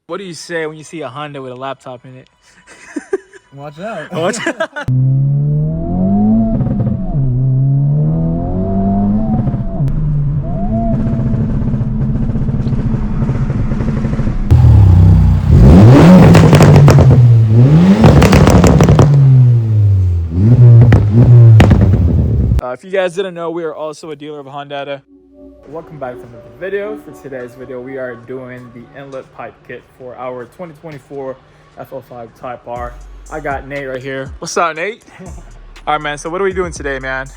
What do you say when you see a Honda with a laptop in it? Watch out. Watch out. If you guys didn't know, we are also a dealer of Hondata. Welcome back to another video. For today's video, we are doing the inlet pipe kit for our 2024 FL5 Type-R. I got Nate right here. What's up, Nate? All right, man. So what are we doing today, man?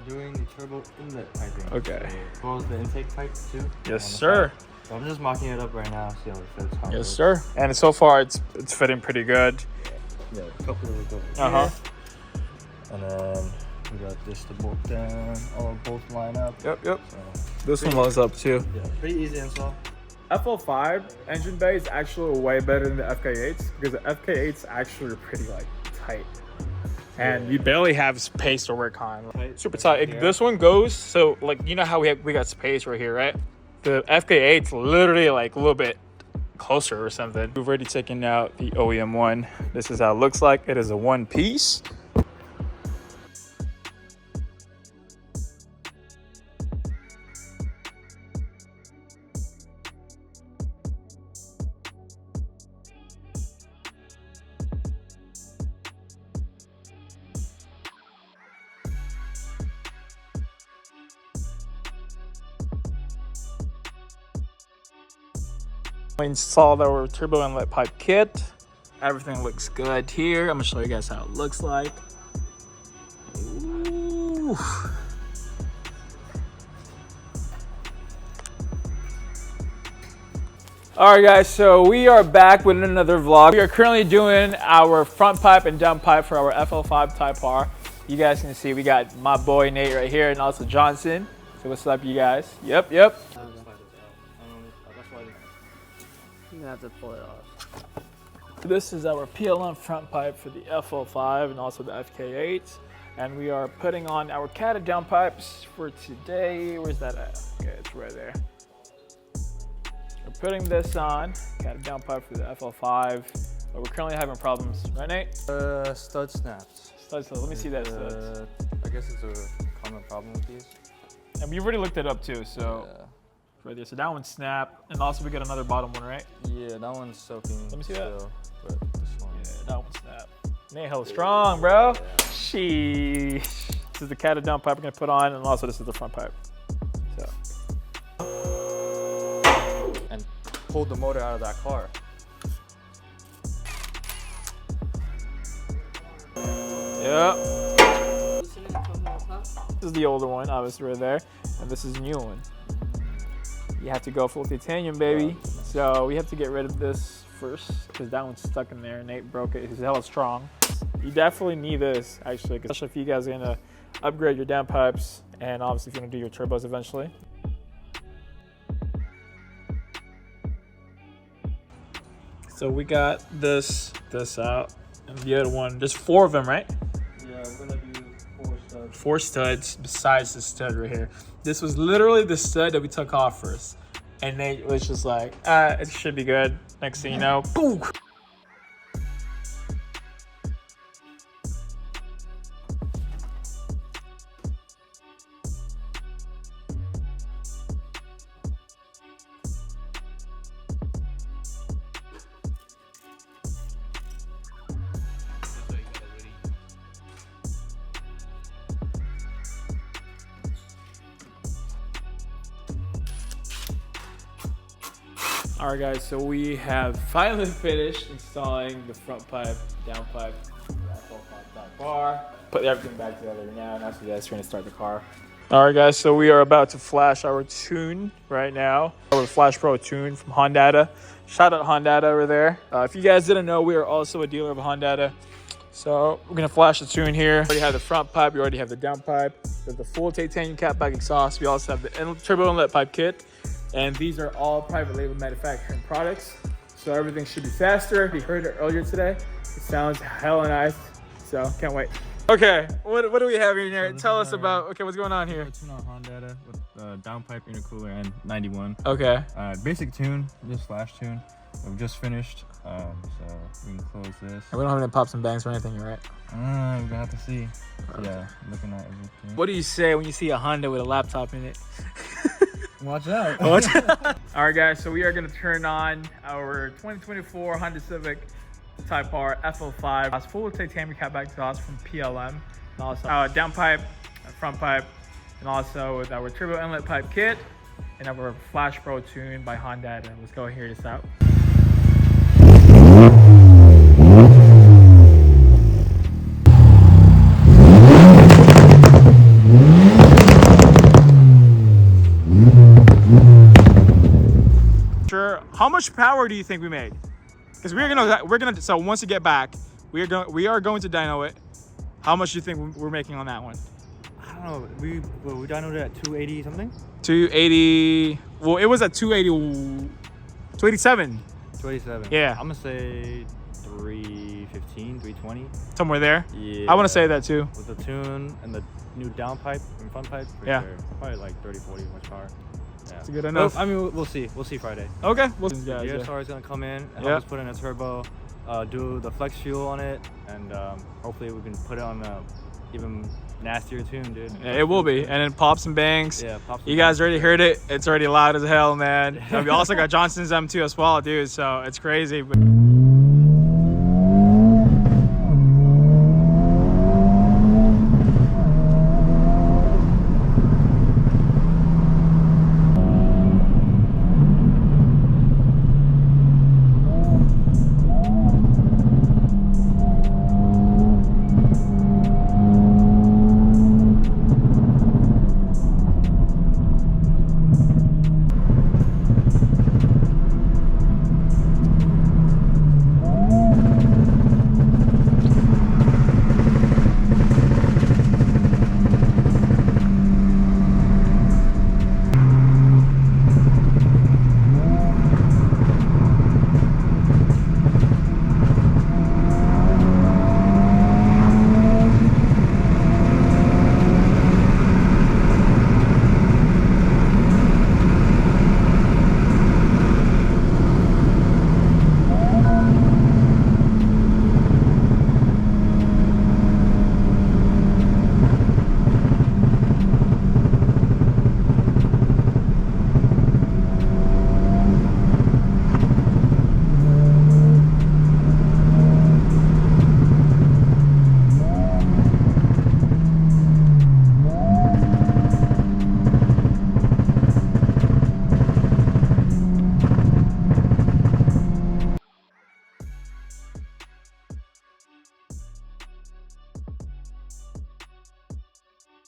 Doing the turbo inlet piping. Okay. As well as the intake pipe too. Yes, sir. So I'm just mocking it up right now, see how it fits. Yes, sir. And so far, it's fitting pretty good. Yeah, a couple of over here. And then we got this to bolt down. All both line up. Yep. So This one lines up too. Yeah, pretty easy install. FL5 engine bay is actually way better than the FK8s because the FK8s actually are pretty like tight, and you barely have space to work on. Super tight. This one goes so like you know how we got space right here, right? The FK8's literally like a little bit closer or something. We've already taken out the OEM one. This is how it looks like. It is a one piece. We installed our turbo inlet pipe kit. Everything looks good here. I'm gonna show you guys how it looks like. Ooh. All right, guys, so we are back with another vlog. We are currently doing our front pipe and down pipe for our FL5 Type-R. You guys can see we got my boy Nate right here and also Johnson. So what's up, you guys? Yep. You have to pull it off. This is our PLM front pipe for the FL5 and also the FK8. And we are putting on our catted down pipes for today. Where's that at? Okay, it's right there. We're putting this on, catted down pipe for the FL5. But we're currently having problems, right, Nate? Stud snaps. Let me see that stud. I guess it's a common problem with these. And we already looked it up too, so. Yeah. Right there. So that one's snapped, and also we got another bottom one, right? Yeah, that one's soaking. Let me see still, that. But this one. Yeah, that one's snapped. Nate, hella strong, bro. Yeah. Sheesh. This is the catted down pipe we're gonna put on, and also this is the front pipe. So. And pulled the motor out of that car. Yep. This is the older one, obviously, right there, and this is the new one. You have to go full titanium, baby. So we have to get rid of this first because that one's stuck in there. Nate broke it. He's hella strong. You definitely need this, actually, especially if you guys are gonna upgrade your downpipes and obviously if you're gonna do your turbos eventually. So we got this out, and the other one. There's 4 of them, right? Yeah, we're gonna do 4 studs. 4 studs besides the stud right here. This was literally the stud that we took off first. And Nate was just like, it should be good. Next thing you know, boom. All right, guys, so we have finally finished installing the front pipe, down pipe, FL5 Type-R. Put everything back together now, and after that, we're gonna start the car. All right, guys, so we are about to flash our tune right now. Our Flash Pro tune from Hondata. Shout out Hondata over there. If you guys didn't know, we are also a dealer of Hondata. So we're gonna flash the tune here. We already have the front pipe, we already have the down pipe. There's the full titanium catback exhaust. We also have the turbo inlet pipe kit. And these are all private label manufacturing products. So everything should be faster. You heard it earlier today. It sounds hella nice. So can't wait. Okay, what do we have in here? So Tell this us is about, okay, what's going on here? Tune on Hondata with downpipe intercooler and 91. Okay. Basic tune, just flash tune. We've just finished, so we can close this. And we don't have any pops and bangs or anything, right? We're gonna have to see. Okay. Yeah, looking at everything. What do you say when you see a Honda with a laptop in it? Watch out. All right, guys, so we are gonna turn on our 2024 Honda Civic Type-R FL5. It's full titanium catback exhaust from PLM. And also downpipe, front pipe, and also with our turbo inlet pipe kit and our Flash Pro tune by Hondata. Let's go and hear this out. Sure. How much power do you think we made? Because we're gonna. So once you get back, we are going to dyno it. How much do you think we're making on that one? I don't know. We dynoed it at 280 something. 280. Well, it was at 280. 287. 287. Yeah. I'm gonna say 315, 320. Somewhere there. Yeah. I want to say that too. With the tune and the new downpipe and front pipe. Yeah. Sure. Probably like 30, 40 horsepower. Yeah. It's good enough. Well, I mean, we'll see. We'll see Friday. Okay. We'll The DSR is gonna come in and help us put in a turbo, do the flex fuel on it, and hopefully we can put it on a even nastier tune, dude. Yeah, it will be. And then pops and bangs. Yeah, pops. You guys already heard it. It's already loud as hell, man. We also got Johnson's M2 as well, dude. So it's crazy. But